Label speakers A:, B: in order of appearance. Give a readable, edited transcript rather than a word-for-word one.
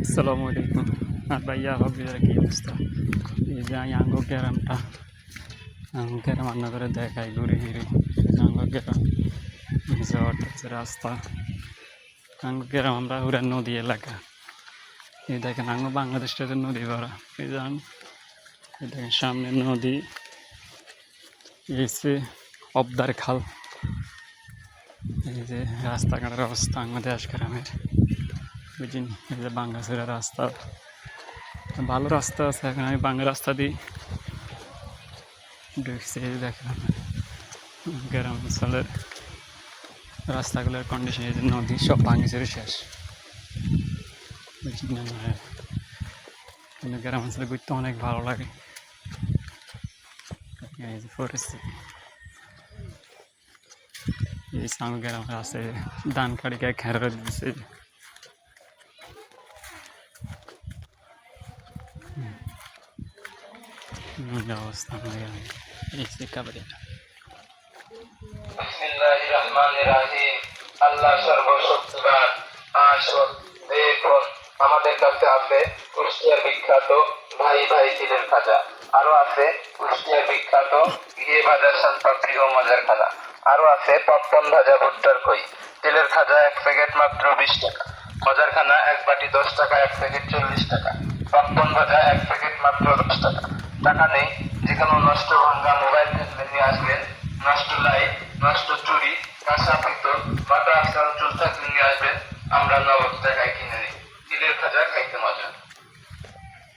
A: আসসালামু আলাইকুম। আর ভাইয়া হবির কি অবস্থা? এই যে আঙ্গো গ্রামটা, আঙ্গো গ্রাম রান্না করে দেখাই ঘুরে ঘুরে। আঙ্গো গ্রাম ঝড় রাস্তা, আঙ্গো গ্রাম আমরা পুরা নদী এলাকা। এই দেখেন আঙ্গো বাংলাদেশটা তো নদী ভরা। এই যান, এই দেখেন সামনে নদী, এসে অবদার খাল। এই যে রাস্তাঘাটের অবস্থা আঙ্গো দেশ গ্রামের বুঝিনি। এই যে বাঙ্গাসেরা রাস্তা, ভালো রাস্তা আছে। এখন আমি বাংলা রাস্তা দিই ঢুকছি। এই দেখলাম গ্রাম অঞ্চলের রাস্তাগুলোর কন্ডিশন, এই যে নদী সব ভাঙিছে শেষ। বুঝি না, কিন্তু গ্রাম অঞ্চলে ঘুরতে অনেক ভালো লাগে। এই যে পরিস্থিতি, এই সামনে গ্রামের আছে ধান কাটিকে খেরা দিচ্ছে। অবস্থা এই যে কাবাডি।
B: বিসমিল্লাহির রহমানির রহিম। আল্লাহ সর্বশক্তিমান। আসুন দেখুন, আমাদের কাছে আছে কুষ্টিয়ার বিখ্যাত ভাই ভাই তিলের খাজা, আরো আছে কুষ্টিয়ার বিখ্যাত ঘিয়ে ভাজা শানপাপড়ি ও মজার খাজা, আরো আছে পপকর্ন ভাজা ভুট্টার খই। তিলের খাজা 1 প্যাকেট মাত্র 20 টাকা, মজার খানা 1 বাটি 10 টাকা, 1 প্যাকেট 40 টাকা, পপকর্ন ভাজা 1 প্যাকেট মাত্র 10 টাকা। টাকা নেই, যে কোনো নষ্ট ভাঙ্গা মোবাইল থাকলে নিয়ে আসবেন, নষ্ট লাইট, নষ্ট চুরি, কাঁচা পিতল, বাটা আজকাল চুল থাকলে নিয়ে আসবেন। আমরা